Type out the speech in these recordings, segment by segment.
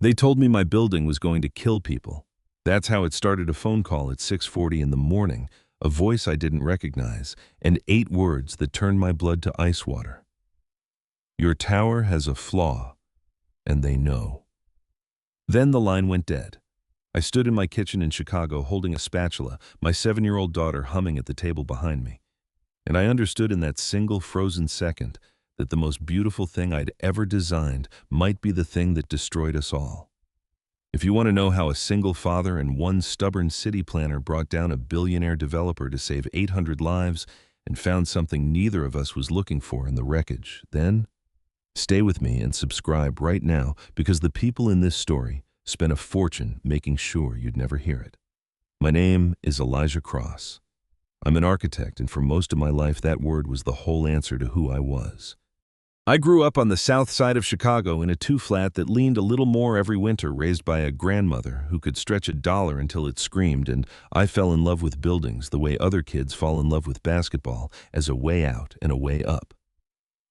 They told me my building was going to kill people. That's how it started: a phone call at 6:40 in the morning, a voice I didn't recognize, and 8 words that turned my blood to ice water. Your tower has a flaw, and they know. Then the line went dead. I stood in my kitchen in Chicago holding a spatula, my 7-year-old daughter humming at the table behind me. And I understood in that single frozen second that the most beautiful thing I'd ever designed might be the thing that destroyed us all. If you want to know how a single father and one stubborn city planner brought down a billionaire developer to save 800 lives and found something neither of us was looking for in the wreckage, then stay with me and subscribe right now, because the people in this story spent a fortune making sure you'd never hear it. My name is Elijah Cross. I'm an architect, and for most of my life that word was the whole answer to who I was. I grew up on the south side of Chicago in a 2-flat that leaned a little more every winter, raised by a grandmother who could stretch a dollar until it screamed, and I fell in love with buildings the way other kids fall in love with basketball, as a way out and a way up.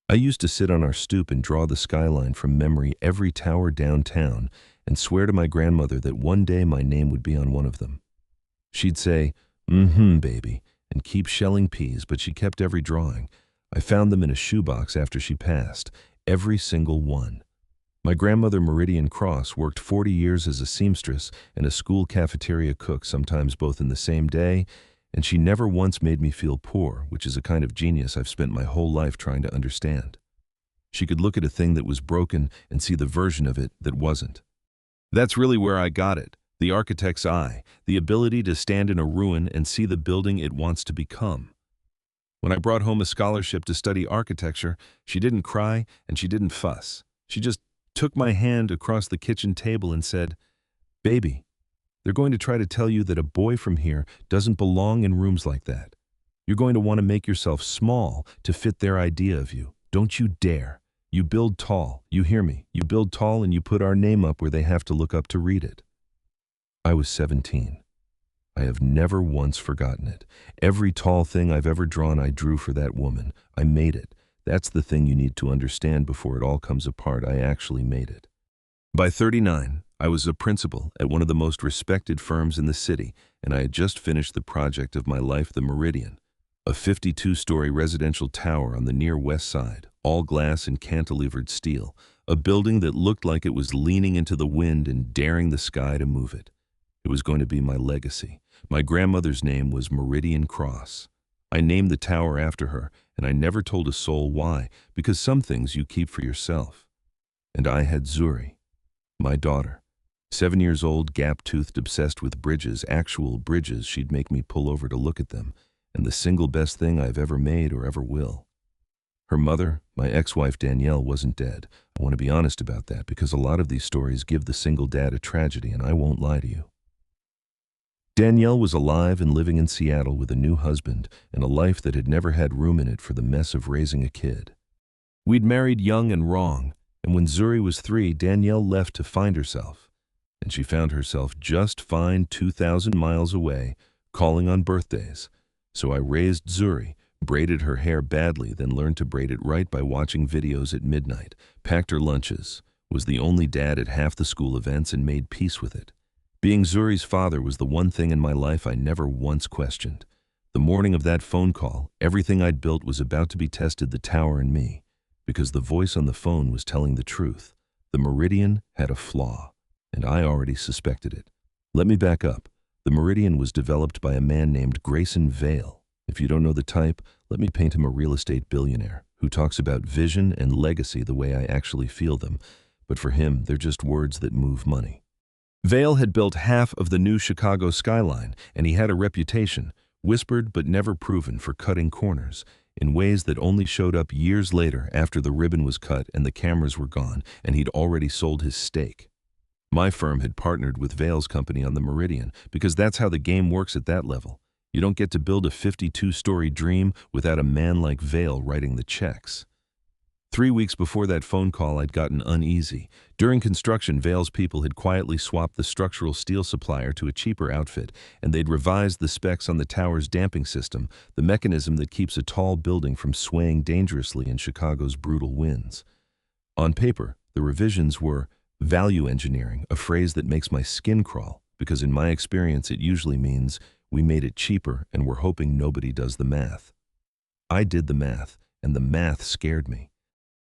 I used to sit on our stoop and draw the skyline from memory, every tower downtown, and swear to my grandmother that one day my name would be on one of them. She'd say, baby, and keep shelling peas, but she kept every drawing. I found them in a shoebox after she passed, every single one. My grandmother, Meridian Cross, worked 40 years as a seamstress and a school cafeteria cook, sometimes both in the same day, and she never once made me feel poor, which is a kind of genius I've spent my whole life trying to understand. She could look at a thing that was broken and see the version of it that wasn't. That's really where I got it, the architect's eye, the ability to stand in a ruin and see the building it wants to become. When I brought home a scholarship to study architecture, she didn't cry and she didn't fuss. She just took my hand across the kitchen table and said, "Baby, they're going to try to tell you that a boy from here doesn't belong in rooms like that. You're going to want to make yourself small to fit their idea of you. Don't you dare. You build tall, you hear me? You build tall and you put our name up where they have to look up to read it." I was 17. I have never once forgotten it. Every tall thing I've ever drawn, I drew for that woman. I made it. That's the thing you need to understand before it all comes apart. I actually made it. By 39, I was a principal at one of the most respected firms in the city, and I had just finished the project of my life, the Meridian, a 52-story residential tower on the near west side, all glass and cantilevered steel, a building that looked like it was leaning into the wind and daring the sky to move it. It was going to be my legacy. My grandmother's name was Meridian Cross. I named the tower after her, and I never told a soul why, because some things you keep for yourself. And I had Zuri, my daughter. 7 years old, gap-toothed, obsessed with bridges, actual bridges. She'd make me pull over to look at them, and the single best thing I've ever made or ever will. Her mother, my ex-wife Danielle, wasn't dead. I want to be honest about that, because a lot of these stories give the single dad a tragedy, and I won't lie to you. Danielle was alive and living in Seattle with a new husband and a life that had never had room in it for the mess of raising a kid. We'd married young and wrong, and when Zuri was 3, Danielle left to find herself. And she found herself just fine 2,000 miles away, calling on birthdays. So I raised Zuri, braided her hair badly, then learned to braid it right by watching videos at midnight, packed her lunches, was the only dad at half the school events, and made peace with it. Being Zuri's father was the one thing in my life I never once questioned. The morning of that phone call, everything I'd built was about to be tested, the tower and me, because the voice on the phone was telling the truth. The Meridian had a flaw, and I already suspected it. Let me back up. The Meridian was developed by a man named Grayson Vale. If you don't know the type, let me paint him a real estate billionaire who talks about vision and legacy the way I actually feel them, but for him, they're just words that move money. Vale had built half of the new Chicago skyline, and he had a reputation, whispered but never proven, for cutting corners in ways that only showed up years later after the ribbon was cut and the cameras were gone and he'd already sold his stake. My firm had partnered with Vale's company on the Meridian because that's how the game works at that level. You don't get to build a 52-story dream without a man like Vale writing the checks. 3 weeks before that phone call, I'd gotten uneasy. During construction, Vale's people had quietly swapped the structural steel supplier to a cheaper outfit, and they'd revised the specs on the tower's damping system, the mechanism that keeps a tall building from swaying dangerously in Chicago's brutal winds. On paper, the revisions were Value engineering, a phrase that makes my skin crawl, because in my experience it usually means we made it cheaper and we're hoping nobody does the math. I did the math, and the math scared me.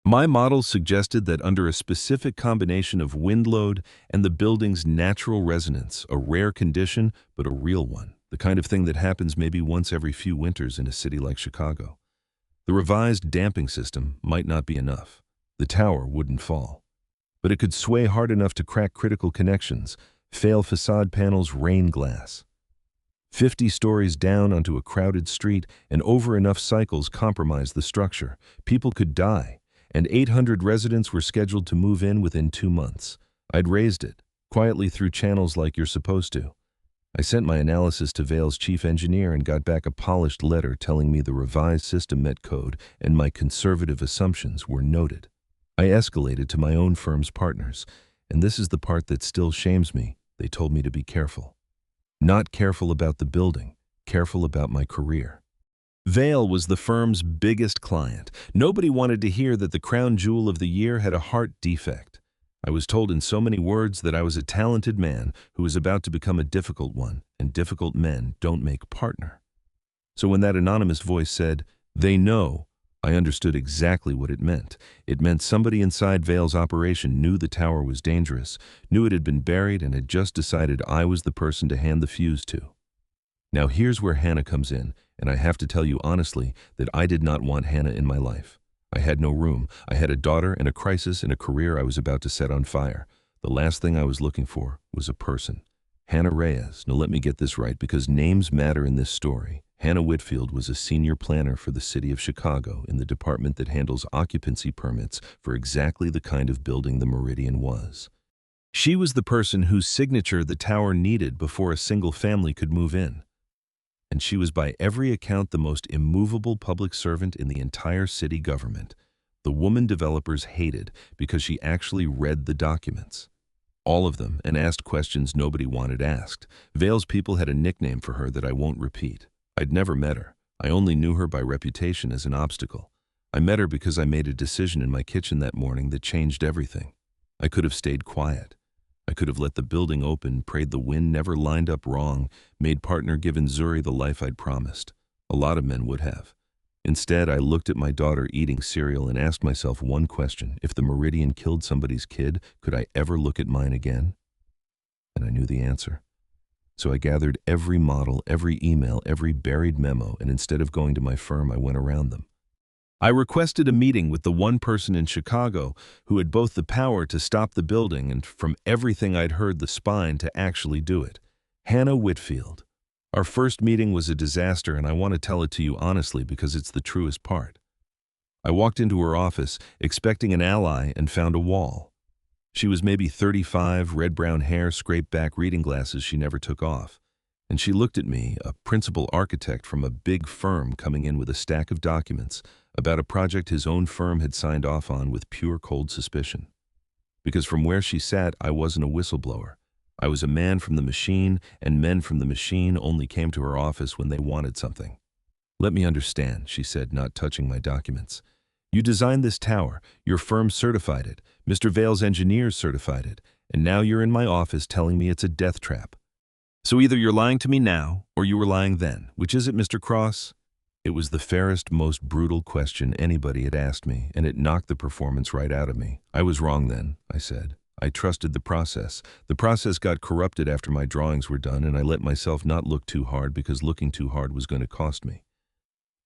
My model suggested that under a specific combination of wind load and the building's natural resonance, a rare condition, but a real one, the kind of thing that happens maybe once every few winters in a city like Chicago, the revised damping system might not be enough. The tower wouldn't fall. But it could sway hard enough to crack critical connections, fail facade panels, rain glass. 50 stories down onto a crowded street and over enough cycles compromise the structure. People could die, and 800 residents were scheduled to move in within 2 months. I'd raised it, quietly through channels like you're supposed to. I sent my analysis to Vale's chief engineer and got back a polished letter telling me the revised system met code and my conservative assumptions were noted. I escalated to my own firm's partners, and this is the part that still shames me. They told me to be careful. Not careful about the building, careful about my career. Vale was the firm's biggest client. Nobody wanted to hear that the crown jewel of the year had a heart defect. I was told in so many words that I was a talented man who was about to become a difficult one, and difficult men don't make partner. So when that anonymous voice said, "They know," I understood exactly what it meant. It meant somebody inside Vale's operation knew the tower was dangerous, knew it had been buried, and had just decided I was the person to hand the fuse to. Now here's where Hannah comes in, and I have to tell you honestly that I did not want Hannah in my life. I had no room. I had a daughter and a crisis and a career I was about to set on fire. The last thing I was looking for was a person. Hannah Reyes. Now let me get this right, because names matter in this story. Hannah Whitfield was a senior planner for the city of Chicago in the department that handles occupancy permits for exactly the kind of building the Meridian was. She was the person whose signature the tower needed before a single family could move in. And she was by every account the most immovable public servant in the entire city government. The woman developers hated because she actually read the documents. All of them, and asked questions nobody wanted asked. Vale's people had a nickname for her that I won't repeat. I'd never met her. I only knew her by reputation as an obstacle. I met her because I made a decision in my kitchen that morning that changed everything. I could have stayed quiet. I could have let the building open, prayed the wind never lined up wrong, made partner given Zuri the life I'd promised. A lot of men would have. Instead, I looked at my daughter eating cereal and asked myself one question. If the Meridian killed somebody's kid, could I ever look at mine again? And I knew the answer. So I gathered every model, every email, every buried memo, and instead of going to my firm, I went around them. I requested a meeting with the one person in Chicago who had both the power to stop the building and, from everything I'd heard, the spine to actually do it. Hannah Whitfield. Our first meeting was a disaster, and I want to tell it to you honestly because it's the truest part. I walked into her office expecting an ally and found a wall. She was maybe 35, red-brown hair, scraped-back reading glasses she never took off. And she looked at me, a principal architect from a big firm coming in with a stack of documents about a project his own firm had signed off on with pure cold suspicion. Because from where she sat, I wasn't a whistleblower. I was a man from the machine, and men from the machine only came to her office when they wanted something. "Let me understand," she said, not touching my documents. "You designed this tower, your firm certified it, Mr. Vale's engineers certified it, and now you're in my office telling me it's a death trap. So either you're lying to me now, or you were lying then. Which is it, Mr. Cross?" It was the fairest, most brutal question anybody had asked me, and it knocked the performance right out of me. "I was wrong then," I said. "I trusted the process. The process got corrupted after my drawings were done, and I let myself not look too hard because looking too hard was going to cost me.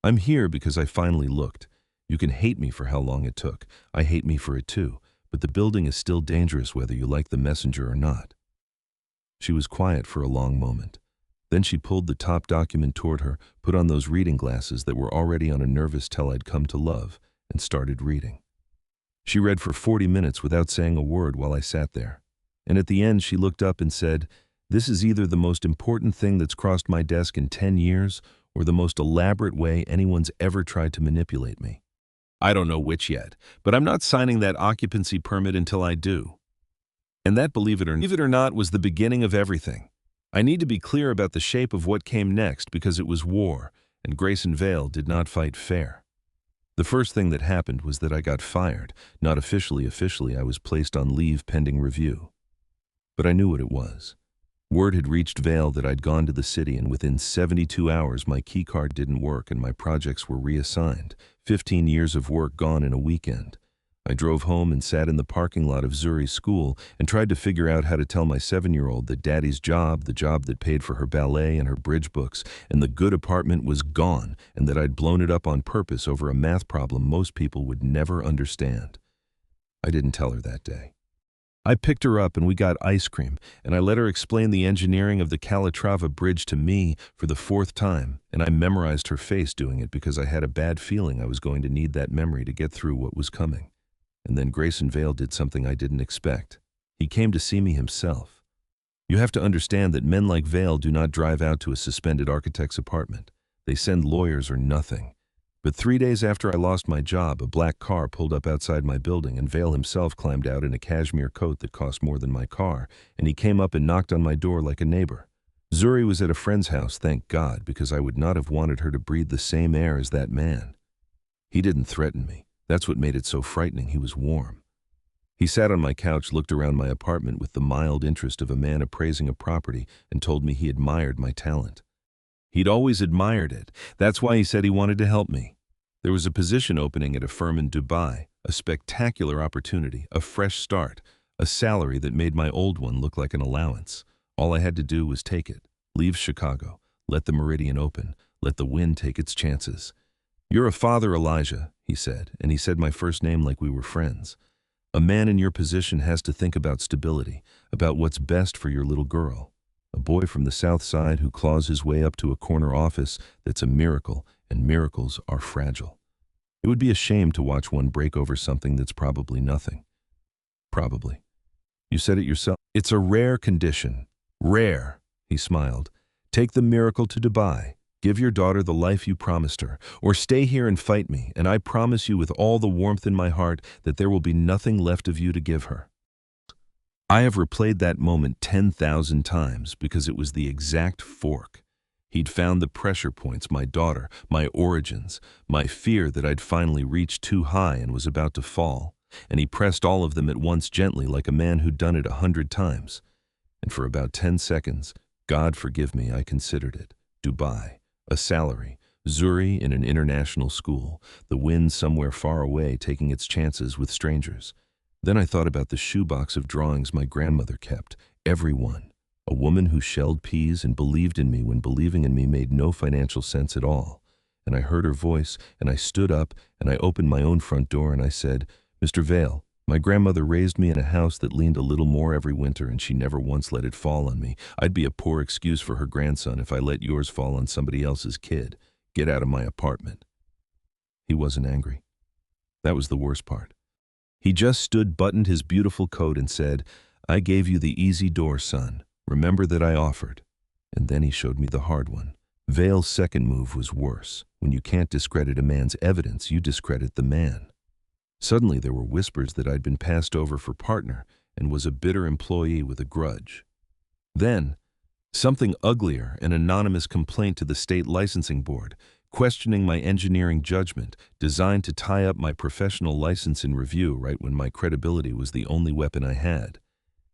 I'm here because I finally looked. You can hate me for how long it took. I hate me for it too. But the building is still dangerous whether you like the messenger or not." She was quiet for a long moment. Then she pulled the top document toward her, put on those reading glasses that were already on a nervous tell I'd come to love, and started reading. She read for 40 minutes without saying a word while I sat there. And at the end she looked up and said, "This is either the most important thing that's crossed my desk in 10 years or the most elaborate way anyone's ever tried to manipulate me. I don't know which yet, but I'm not signing that occupancy permit until I do." And that, believe it or not, was the beginning of everything. I need to be clear about the shape of what came next because it was war, and Grayson Vale did not fight fair. The first thing that happened was that I got fired. Not officially, I was placed on leave pending review. But I knew what it was. Word had reached Vale that I'd gone to the city, and within 72 hours my keycard didn't work and my projects were reassigned. 15 years of work gone in a weekend. I drove home and sat in the parking lot of Zuri's school and tried to figure out how to tell my 7-year-old that Daddy's job, the job that paid for her ballet and her bridge books, and the good apartment was gone, and that I'd blown it up on purpose over a math problem most people would never understand. I didn't tell her that day. I picked her up and we got ice cream, and I let her explain the engineering of the Calatrava Bridge to me for the 4th time, and I memorized her face doing it because I had a bad feeling I was going to need that memory to get through what was coming. And then Grayson Vale did something I didn't expect. He came to see me himself. You have to understand that men like Vale do not drive out to a suspended architect's apartment. They send lawyers or nothing. But 3 days after I lost my job, a black car pulled up outside my building, and Vale himself climbed out in a cashmere coat that cost more than my car, and he came up and knocked on my door like a neighbor. Zuri was at a friend's house, thank God, because I would not have wanted her to breathe the same air as that man. He didn't threaten me. That's what made it so frightening. He was warm. He sat on my couch, looked around my apartment with the mild interest of a man appraising a property, and told me he admired my talent. He'd always admired it. That's why he said he wanted to help me. There was a position opening at a firm in Dubai, a spectacular opportunity, a fresh start, a salary that made my old one look like an allowance. All I had to do was take it, leave Chicago, let the meridian open, let the wind take its chances. "You're a father, Elijah," he said, and he said my first name like we were friends. "A man in your position has to think about stability, about what's best for your little girl. A boy from the South Side who claws his way up to a corner office that's a miracle, and miracles are fragile. It would be a shame to watch one break over something that's probably nothing." Probably. You said it yourself. It's a rare condition. Rare, he smiled. Take the miracle to Dubai. Give your daughter the life you promised her, or stay here and fight me, and I promise you with all the warmth in my heart that there will be nothing left of you to give her. I have replayed that moment 10,000 times because it was the exact fork. He'd found the pressure points, my daughter, my origins, my fear that I'd finally reached too high and was about to fall, and he pressed all of them at once gently like a man who'd done it 100 times. And for about 10 seconds, God forgive me, I considered it. Dubai, a salary, Zuri in an international school, the wind somewhere far away taking its chances with strangers. Then I thought about the shoebox of drawings my grandmother kept, every one. A woman who shelled peas and believed in me when believing in me made no financial sense at all. And I heard her voice, and I stood up, and I opened my own front door, and I said, "Mr. Vale, my grandmother raised me in a house that leaned a little more every winter, and she never once let it fall on me. I'd be a poor excuse for her grandson if I let yours fall on somebody else's kid. Get out of my apartment." He wasn't angry. That was the worst part. He just stood, buttoned his beautiful coat, and said, "I gave you the easy door, son. Remember that I offered." And then he showed me the hard one. Vale's second move was worse. When you can't discredit a man's evidence, you discredit the man. Suddenly there were whispers that I'd been passed over for partner and was a bitter employee with a grudge. Then, something uglier, an anonymous complaint to the state licensing board, questioning my engineering judgment, designed to tie up my professional license in review right when my credibility was the only weapon I had.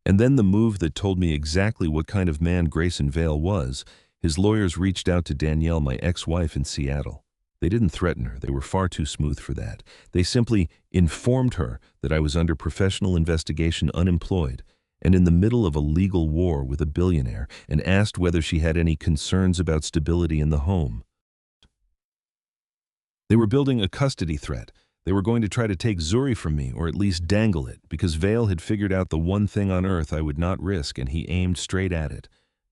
And then the move that told me exactly what kind of man Grayson Vale was. His lawyers reached out to Danielle, my ex-wife in Seattle. They didn't threaten her. They were far too smooth for that. They simply informed her that I was under professional investigation, unemployed, and in the middle of a legal war with a billionaire, and asked whether she had any concerns about stability in the home. They were building a custody threat. They were going to try to take Zuri from me, or at least dangle it, because Vale had figured out the one thing on earth I would not risk, and he aimed straight at it.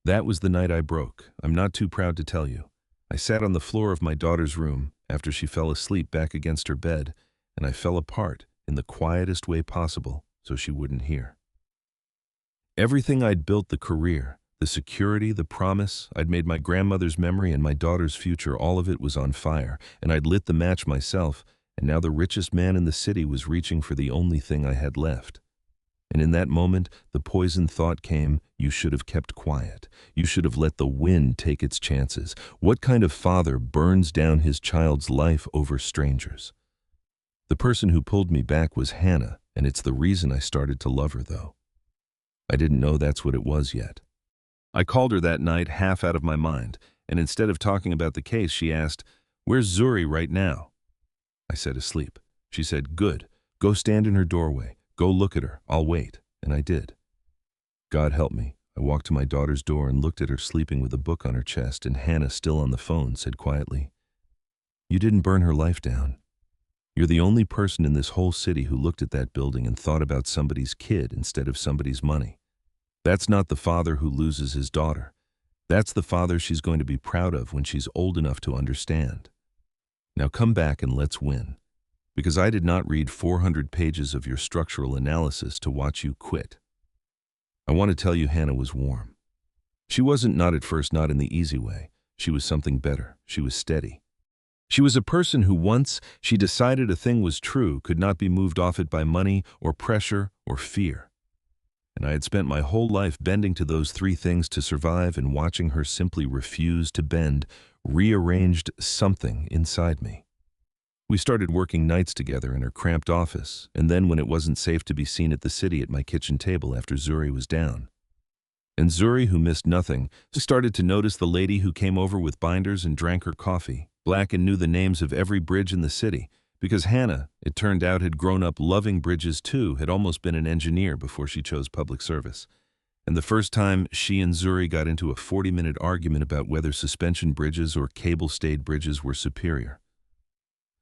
That was the night I broke. I'm not too proud to tell you. I sat on the floor of my daughter's room after she fell asleep back against her bed, and I fell apart in the quietest way possible so she wouldn't hear. Everything I'd built, the career, the security, the promise, I'd made my grandmother's memory and my daughter's future, all of it was on fire, and I'd lit the match myself, and now the richest man in the city was reaching for the only thing I had left. And in that moment, the poisoned thought came, you should have kept quiet. You should have let the wind take its chances. What kind of father burns down his child's life over strangers? The person who pulled me back was Hannah, and it's the reason I started to love her, though. I didn't know that's what it was yet. I called her that night half out of my mind, and instead of talking about the case, she asked, "Where's Zuri right now?" I said, "Asleep." She said, "Good. Go stand in her doorway. Go look at her. I'll wait." And I did. God help me. I walked to my daughter's door and looked at her sleeping with a book on her chest, and Hannah, still on the phone, said quietly, "You didn't burn her life down. You're the only person in this whole city who looked at that building and thought about somebody's kid instead of somebody's money. That's not the father who loses his daughter. That's the father she's going to be proud of when she's old enough to understand. Now come back and let's win. Because I did not read 400 pages of your structural analysis to watch you quit." I want to tell you Hannah was warm. She wasn't not at first, not in the easy way. She was something better. She was steady. She was a person who, once she decided a thing was true, could not be moved off it by money or pressure or fear. And I had spent my whole life bending to those three things to survive, and watching her simply refuse to bend rearranged something inside me. We started working nights together in her cramped office, and then when it wasn't safe to be seen at the city, at my kitchen table after Zuri was down. And Zuri, who missed nothing, started to notice the lady who came over with binders and drank her coffee black and knew the names of every bridge in the city, because Hannah, it turned out, had grown up loving bridges too, had almost been an engineer before she chose public service. And the first time she and Zuri got into a 40-minute argument about whether suspension bridges or cable-stayed bridges were superior.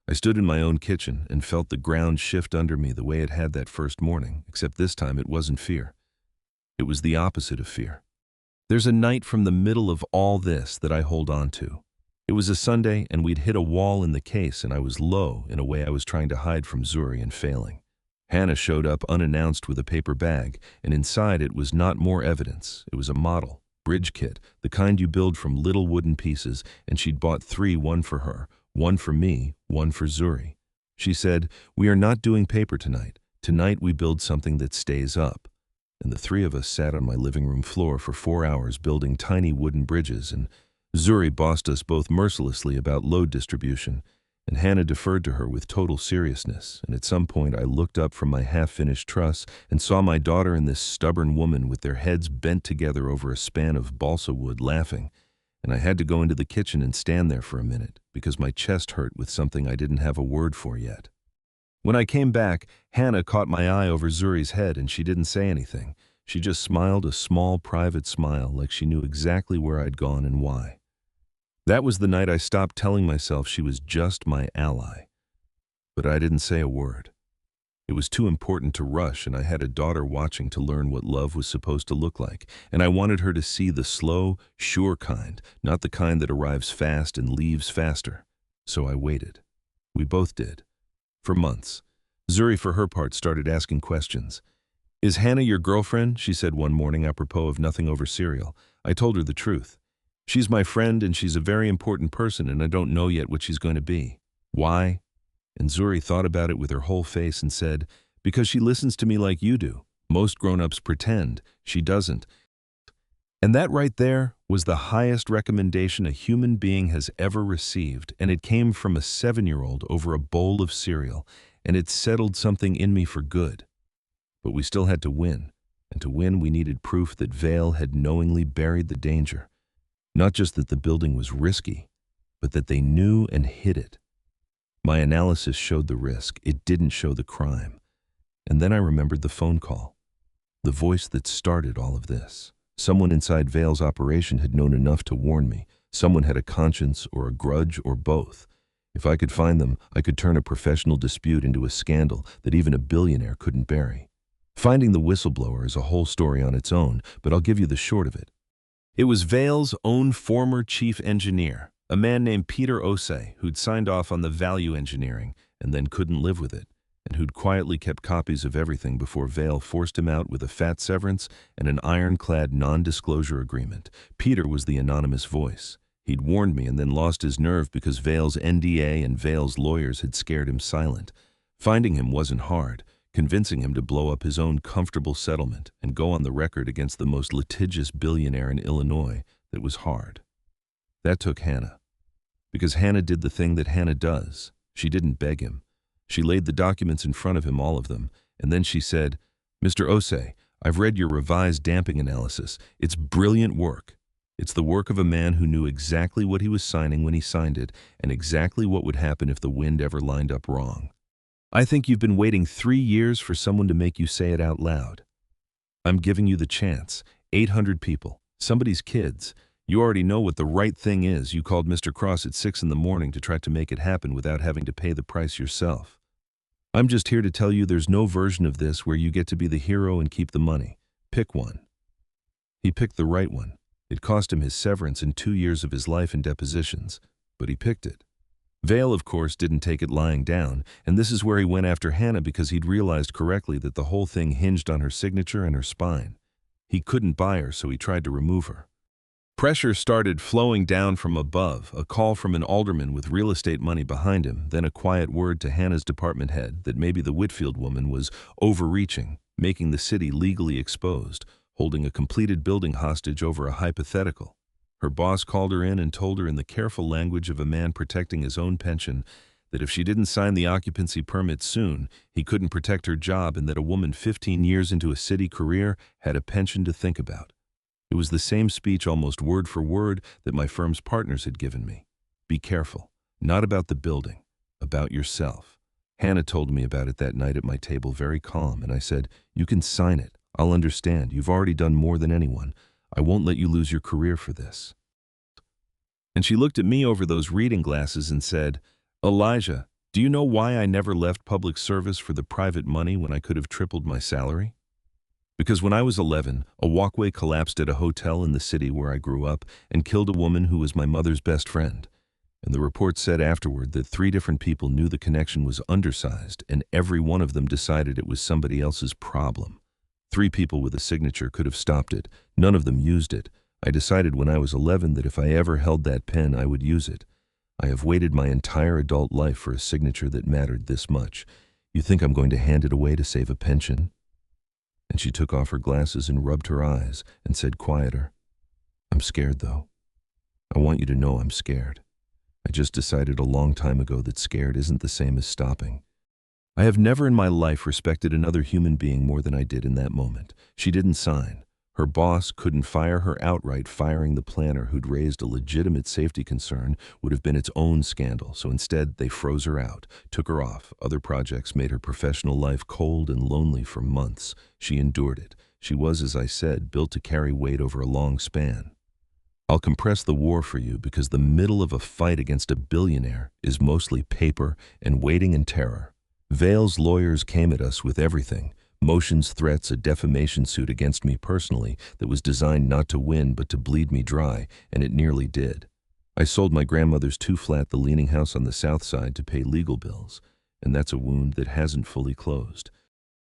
I stood in my own kitchen and felt the ground shift under me the way it had that first morning, except this time it wasn't fear. It was the opposite of fear. There's a night from the middle of all this that I hold on to. It was a Sunday, and we'd hit a wall in the case, and I was low in a way I was trying to hide from Zuri and failing. Hannah showed up unannounced with a paper bag, and inside it was not more evidence. It was a model bridge kit, the kind you build from little wooden pieces, and she'd bought three, one for her, one for me, one for Zuri. She said, "We are not doing paper tonight. Tonight we build something that stays up." And the three of us sat on my living room floor for 4 hours building tiny wooden bridges, and Zuri bossed us both mercilessly about load distribution, and Hannah deferred to her with total seriousness. And at some point I looked up from my half-finished truss and saw my daughter and this stubborn woman with their heads bent together over a span of balsa wood laughing, and I had to go into the kitchen and stand there for a minute because my chest hurt with something I didn't have a word for yet. When I came back, Hannah caught my eye over Zuri's head, and she didn't say anything. She just smiled a small, private smile, like she knew exactly where I'd gone and why. That was the night I stopped telling myself she was just my ally. But I didn't say a word. It was too important to rush, and I had a daughter watching to learn what love was supposed to look like, and I wanted her to see the slow, sure kind, not the kind that arrives fast and leaves faster. So I waited. We both did. For months. Zuri, for her part, started asking questions. "Is Hannah your girlfriend?" she said one morning apropos of nothing over cereal. I told her the truth. "She's my friend, and she's a very important person, and I don't know yet what she's going to be." "Why?" And Zuri thought about it with her whole face and said, "Because she listens to me like you do. Most grown-ups pretend. She doesn't." And that right there was the highest recommendation a human being has ever received, and it came from a 7-year-old over a bowl of cereal, and it settled something in me for good. But we still had to win, and to win we needed proof that Vale had knowingly buried the danger. Not just that the building was risky, but that they knew and hid it. My analysis showed the risk, it didn't show the crime. And then I remembered the phone call, the voice that started all of this. Someone inside Vale's operation had known enough to warn me. Someone had a conscience or a grudge or both. If I could find them, I could turn a professional dispute into a scandal that even a billionaire couldn't bury. Finding the whistleblower is a whole story on its own, but I'll give you the short of it. It was Vale's own former chief engineer, a man named Peter Osei, who'd signed off on the value engineering and then couldn't live with it, and who'd quietly kept copies of everything before Vale forced him out with a fat severance and an ironclad non-disclosure agreement. Peter was the anonymous voice. He'd warned me and then lost his nerve because Vale's NDA and Vale's lawyers had scared him silent. Finding him wasn't hard. Convincing him to blow up his own comfortable settlement and go on the record against the most litigious billionaire in Illinois, that was hard. That took Hannah. Because Hannah did the thing that Hannah does. She didn't beg him. She laid the documents in front of him, all of them, and then she said, "Mr. Osei, I've read your revised damping analysis. It's brilliant work. It's the work of a man who knew exactly what he was signing when he signed it and exactly what would happen if the wind ever lined up wrong. I think you've been waiting 3 years for someone to make you say it out loud. I'm giving you the chance. 800 people, somebody's kids. You already know what the right thing is. You called Mr. Cross at 6 in the morning to try to make it happen without having to pay the price yourself. I'm just here to tell you there's no version of this where you get to be the hero and keep the money. Pick one." He picked the right one. It cost him his severance and 2 years of his life in depositions, but he picked it. Vale, of course, didn't take it lying down, and this is where he went after Hannah because he'd realized correctly that the whole thing hinged on her signature and her spine. He couldn't buy her, so he tried to remove her. Pressure started flowing down from above, a call from an alderman with real estate money behind him, then a quiet word to Hannah's department head that maybe the Whitfield woman was overreaching, making the city legally exposed, holding a completed building hostage over a hypothetical. Her boss called her in and told her in the careful language of a man protecting his own pension that if she didn't sign the occupancy permit soon, he couldn't protect her job and that a woman 15 years into a city career had a pension to think about. It was the same speech, almost word for word, that my firm's partners had given me. Be careful. Not about the building, about yourself. Hannah told me about it that night at my table, very calm, and I said, "You can sign it. I'll understand. You've already done more than anyone. I won't let you lose your career for this." And she looked at me over those reading glasses and said, "Elijah, do you know why I never left public service for the private money when I could have tripled my salary? Because when I was 11, a walkway collapsed at a hotel in the city where I grew up and killed a woman who was my mother's best friend. And the report said afterward that 3 different people knew the connection was undersized and every one of them decided it was somebody else's problem. 3 people with a signature could have stopped it. None of them used it. I decided when I was 11 that if I ever held that pen, I would use it. I have waited my entire adult life for a signature that mattered this much. You think I'm going to hand it away to save a pension?" And she took off her glasses and rubbed her eyes and said quieter, "I'm scared, though. I want you to know I'm scared. I just decided a long time ago that scared isn't the same as stopping. I have never in my life respected another human being more than I did in that moment." She didn't sign. Her boss couldn't fire her outright. Firing the planner who'd raised a legitimate safety concern would have been its own scandal, so instead they froze her out, took her off. Other projects made her professional life cold and lonely for months. She endured it. She was, as I said, built to carry weight over a long span. I'll compress the war for you because the middle of a fight against a billionaire is mostly paper and waiting and terror. Vale's lawyers came at us with everything. Motions, threats, a defamation suit against me personally that was designed not to win but to bleed me dry, and it nearly did. I sold my grandmother's 2-flat, the Leaning House on the south side, to pay legal bills, and that's a wound that hasn't fully closed.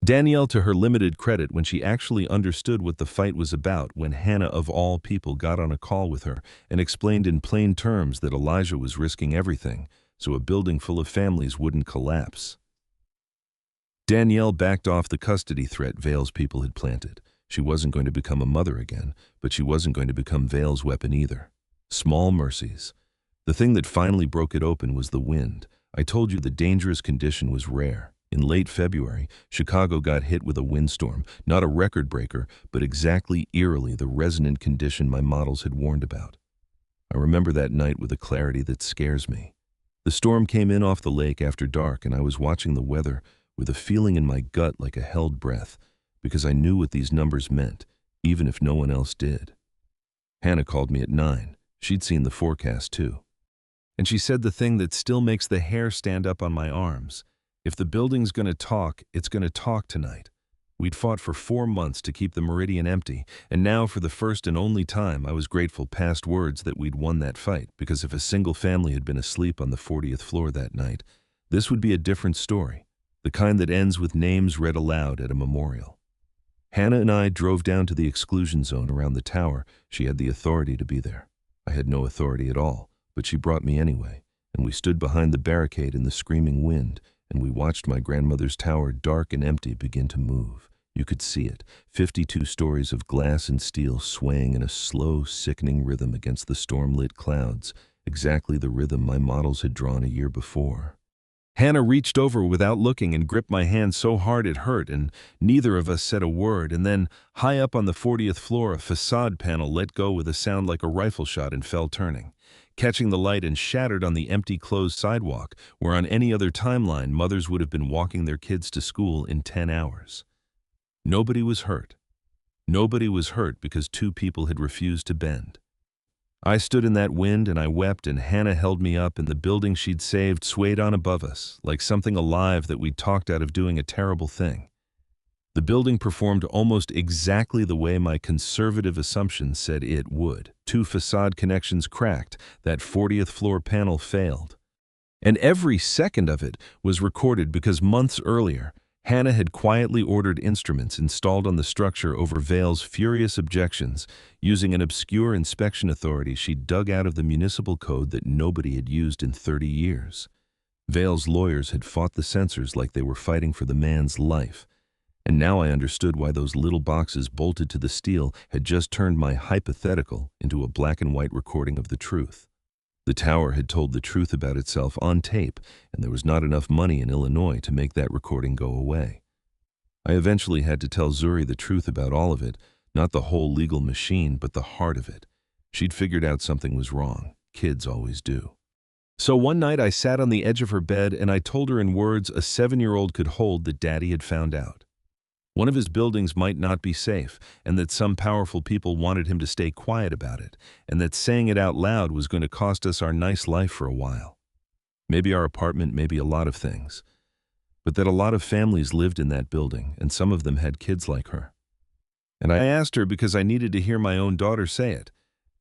Danielle, to her limited credit, when she actually understood what the fight was about, when Hannah, of all people, got on a call with her and explained in plain terms that Elijah was risking everything so a building full of families wouldn't collapse. Danielle backed off the custody threat Vale's people had planted. She wasn't going to become a mother again, but she wasn't going to become Vale's weapon either. Small mercies. The thing that finally broke it open was the wind. I told you the dangerous condition was rare. In late February, Chicago got hit with a windstorm, not a record breaker, but exactly eerily the resonant condition my models had warned about. I remember that night with a clarity that scares me. The storm came in off the lake after dark, and I was watching the weather with a feeling in my gut like a held breath, because I knew what these numbers meant, even if no one else did. Hannah called me at 9. She'd seen the forecast too. And she said the thing that still makes the hair stand up on my arms. If the building's gonna talk, it's gonna talk tonight. We'd fought for 4 months to keep the Meridian empty, and now for the first and only time I was grateful past words that we'd won that fight, because if a single family had been asleep on the 40th floor that night, this would be a different story. The kind that ends with names read aloud at a memorial. Hannah and I drove down to the exclusion zone around the tower. She had the authority to be there. I had no authority at all, but she brought me anyway, and we stood behind the barricade in the screaming wind, and we watched my grandmother's tower, dark and empty, begin to move. You could see it, 52 stories of glass and steel swaying in a slow, sickening rhythm against the storm-lit clouds, exactly the rhythm my models had drawn a year before. Hannah reached over without looking and gripped my hand so hard it hurt, and neither of us said a word. And then, high up on the 40th floor, a facade panel let go with a sound like a rifle shot and fell turning, catching the light and shattered on the empty closed sidewalk, where on any other timeline mothers would have been walking their kids to school in 10 hours. Nobody was hurt. Nobody was hurt because two people had refused to bend. I stood in that wind and I wept, and Hannah held me up, and the building she'd saved swayed on above us, like something alive that we'd talked out of doing a terrible thing. The building performed almost exactly the way my conservative assumptions said it would. Two facade connections cracked, that 40th floor panel failed. And every second of it was recorded because months earlier, Hannah had quietly ordered instruments installed on the structure over Vale's furious objections, using an obscure inspection authority she'd dug out of the municipal code that nobody had used in 30 years. Vale's lawyers had fought the censors like they were fighting for the man's life, and now I understood why those little boxes bolted to the steel had just turned my hypothetical into a black and white recording of the truth. The tower had told the truth about itself on tape, and there was not enough money in Illinois to make that recording go away. I eventually had to tell Zuri the truth about all of it, not the whole legal machine, but the heart of it. She'd figured out something was wrong. Kids always do. So one night I sat on the edge of her bed and I told her in words a 7-year-old could hold that Daddy had found out. One of his buildings might not be safe, and that some powerful people wanted him to stay quiet about it, and that saying it out loud was going to cost us our nice life for a while. Maybe our apartment, maybe a lot of things. But that a lot of families lived in that building, and some of them had kids like her. And I asked her because I needed to hear my own daughter say it.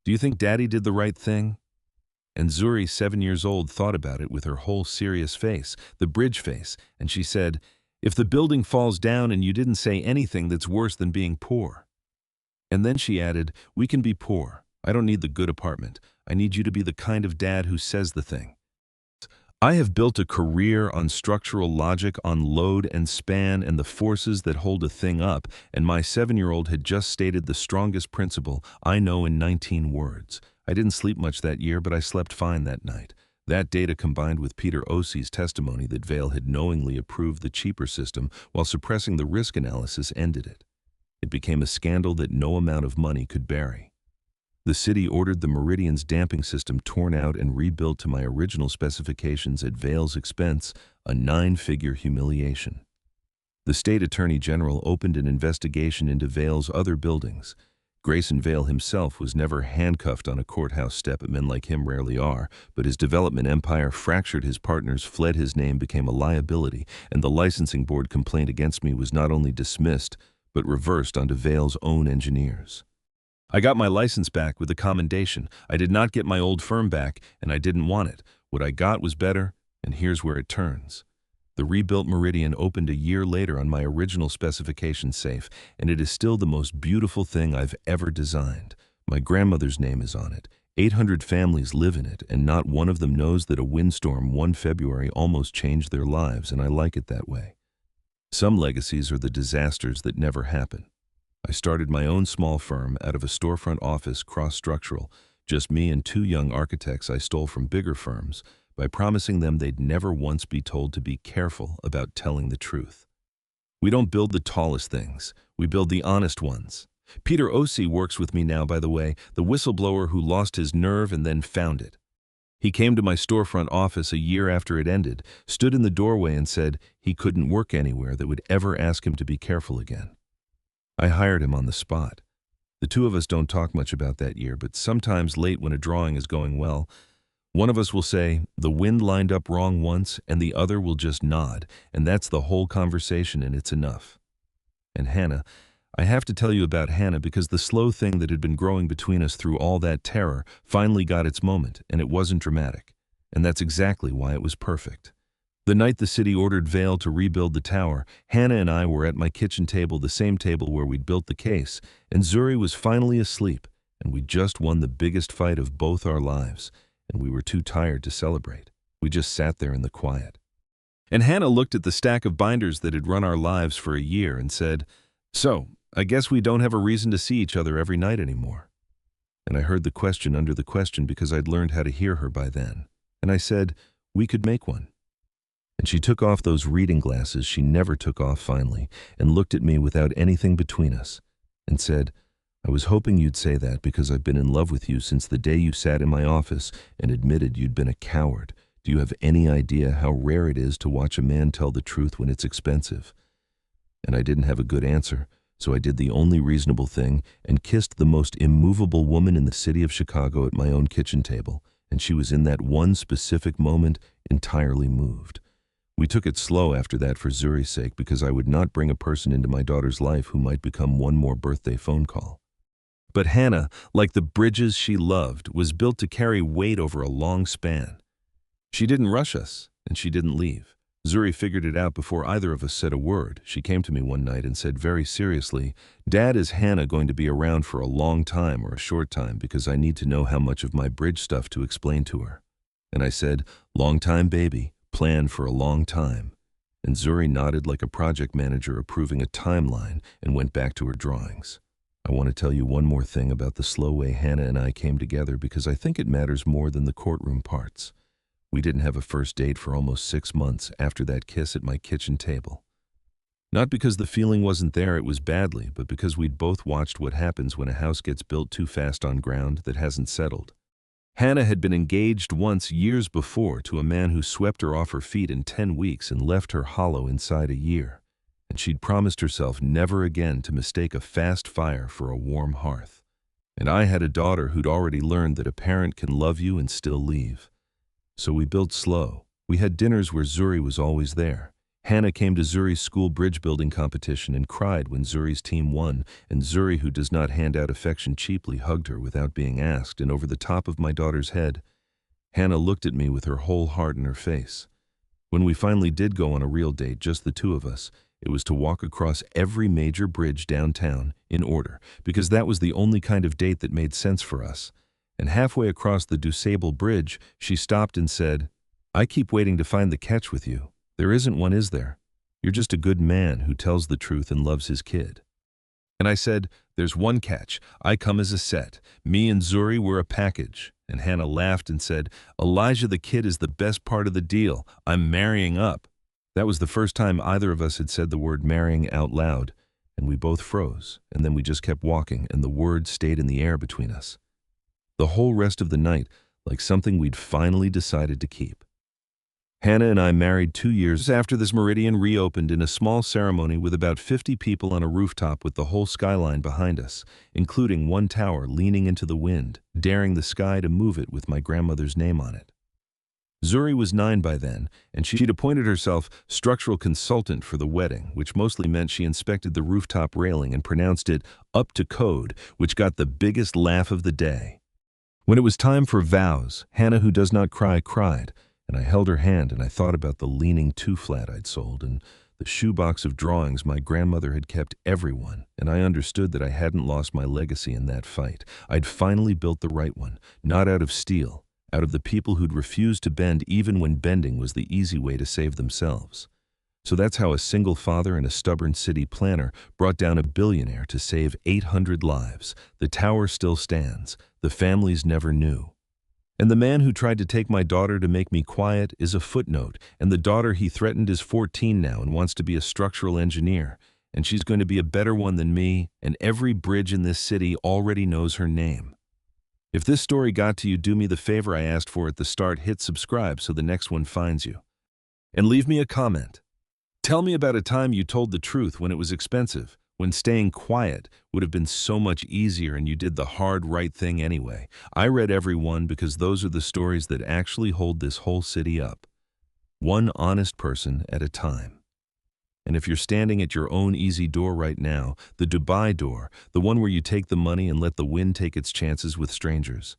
Do you think Daddy did the right thing? And Zuri, 7 years old, thought about it with her whole serious face, the bridge face, and she said, "If the building falls down and you didn't say anything, that's worse than being poor." And then she added, "We can be poor. I don't need the good apartment. I need you to be the kind of dad who says the thing." I have built a career on structural logic, on load and span and the forces that hold a thing up, and my 7-year-old had just stated the strongest principle I know in 19 words. I didn't sleep much that year, but I slept fine that night. That data combined with Peter Ossie's testimony that Vale had knowingly approved the cheaper system while suppressing the risk analysis ended it. It became a scandal that no amount of money could bury. The city ordered the Meridian's damping system torn out and rebuilt to my original specifications at Vale's expense, a 9-figure humiliation. The state attorney general opened an investigation into Vale's other buildings. Grayson Vale himself was never handcuffed on a courthouse step, men like him rarely are, but his development empire fractured, his partners fled, his name became a liability, and the licensing board complaint against me was not only dismissed, but reversed onto Vale's own engineers. I got my license back with a commendation. I did not get my old firm back, and I didn't want it. What I got was better, and here's where it turns. The rebuilt Meridian opened a year later on my original specification safe, and it is still the most beautiful thing I've ever designed. My grandmother's name is on it. 800 families live in it, and not one of them knows that a windstorm one February almost changed their lives, and I like it that way. Some legacies are the disasters that never happen. I started my own small firm out of a storefront office, cross-structural, just me and 2 young architects I stole from bigger firms, by promising them they'd never once be told to be careful about telling the truth. We don't build the tallest things, we build the honest ones. Peter Ossie works with me now, by the way, the whistleblower who lost his nerve and then found it. He came to my storefront office a year after it ended, stood in the doorway and said he couldn't work anywhere that would ever ask him to be careful again. I hired him on the spot. The two of us don't talk much about that year, but sometimes late when a drawing is going well, one of us will say, "The wind lined up wrong once," and the other will just nod, and that's the whole conversation, and it's enough. And Hannah, I have to tell you about Hannah because the slow thing that had been growing between us through all that terror finally got its moment, and it wasn't dramatic. And that's exactly why it was perfect. The night the city ordered Vale to rebuild the tower, Hannah and I were at my kitchen table, the same table where we'd built the case, and Zuri was finally asleep, and we'd just won the biggest fight of both our lives. And we were too tired to celebrate. We just sat there in the quiet. And Hannah looked at the stack of binders that had run our lives for a year and said, "So, I guess we don't have a reason to see each other every night anymore." And I heard the question under the question because I'd learned how to hear her by then. And I said, "We could make one." And she took off those reading glasses she never took off finally, and looked at me without anything between us, and said, "I was hoping you'd say that because I've been in love with you since the day you sat in my office and admitted you'd been a coward. Do you have any idea how rare it is to watch a man tell the truth when it's expensive?" And I didn't have a good answer, so I did the only reasonable thing and kissed the most immovable woman in the city of Chicago at my own kitchen table, and she was in that one specific moment entirely moved. We took it slow after that for Zuri's sake, because I would not bring a person into my daughter's life who might become one more birthday phone call. But Hannah, like the bridges she loved, was built to carry weight over a long span. She didn't rush us, and she didn't leave. Zuri figured it out before either of us said a word. She came to me one night and said very seriously, "Dad, is Hannah going to be around for a long time or a short time, because I need to know how much of my bridge stuff to explain to her?" And I said, "Long time, baby. Plan for a long time." And Zuri nodded like a project manager approving a timeline and went back to her drawings. I want to tell you one more thing about the slow way Hannah and I came together, because I think it matters more than the courtroom parts. We didn't have a first date for almost 6 months after that kiss at my kitchen table. Not because the feeling wasn't there, it was badly, but because we'd both watched what happens when a house gets built too fast on ground that hasn't settled. Hannah had been engaged once years before to a man who swept her off her feet in 10 weeks and left her hollow inside a year. And she'd promised herself never again to mistake a fast fire for a warm hearth. And I had a daughter who'd already learned that a parent can love you and still leave. So we built slow. We had dinners where Zuri was always there. Hannah came to Zuri's school bridge building competition and cried when Zuri's team won, and Zuri, who does not hand out affection cheaply, hugged her without being asked, and over the top of my daughter's head. Hannah looked at me with her whole heart in her face. When we finally did go on a real date, just the two of us, it was to walk across every major bridge downtown in order, because that was the only kind of date that made sense for us. And halfway across the DuSable Bridge, she stopped and said, "I keep waiting to find the catch with you. There isn't one, is there? You're just a good man who tells the truth and loves his kid." And I said, "There's one catch. I come as a set. Me and Zuri were a package." And Hannah laughed and said, "Elijah the kid is the best part of the deal. I'm marrying up." That was the first time either of us had said the word marrying out loud, and we both froze, and then we just kept walking, and the word stayed in the air between us. The whole rest of the night, like something we'd finally decided to keep. Hannah and I married 2 years after this meridian reopened in a small ceremony with about 50 people on a rooftop with the whole skyline behind us, including one tower leaning into the wind, daring the sky to move it with my grandmother's name on it. Zuri was 9 by then, and she'd appointed herself structural consultant for the wedding, which mostly meant she inspected the rooftop railing and pronounced it up to code, which got the biggest laugh of the day. When it was time for vows, Hannah, who does not cry, cried, and I held her hand and I thought about the leaning 2-flat I'd sold and the shoebox of drawings my grandmother had kept everyone, and I understood that I hadn't lost my legacy in that fight. I'd finally built the right one, not out of steel, out of the people who'd refused to bend even when bending was the easy way to save themselves. So that's how a single father and a stubborn city planner brought down a billionaire to save 800 lives. The tower still stands. The families never knew. And the man who tried to take my daughter to make me quiet is a footnote, and the daughter he threatened is 14 now and wants to be a structural engineer, and she's going to be a better one than me, and every bridge in this city already knows her name. If this story got to you, do me the favor I asked for at the start: hit subscribe so the next one finds you. And leave me a comment. Tell me about a time you told the truth when it was expensive, when staying quiet would have been so much easier and you did the hard right thing anyway. I read every one because those are the stories that actually hold this whole city up. One honest person at a time. And if you're standing at your own easy door right now, the Dubai door, the one where you take the money and let the wind take its chances with strangers,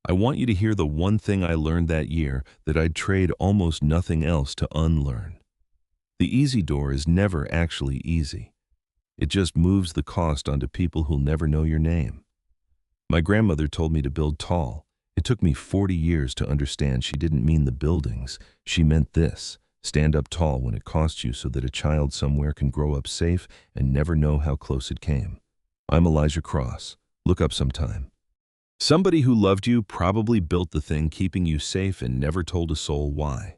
I want you to hear the one thing I learned that year that I'd trade almost nothing else to unlearn. The easy door is never actually easy. It just moves the cost onto people who'll never know your name. My grandmother told me to build tall. It took me 40 years to understand she didn't mean the buildings. She meant this: stand up tall when it costs you so that a child somewhere can grow up safe and never know how close it came. I'm Elijah Cross. Look up sometime. Somebody who loved you probably built the thing keeping you safe and never told a soul why.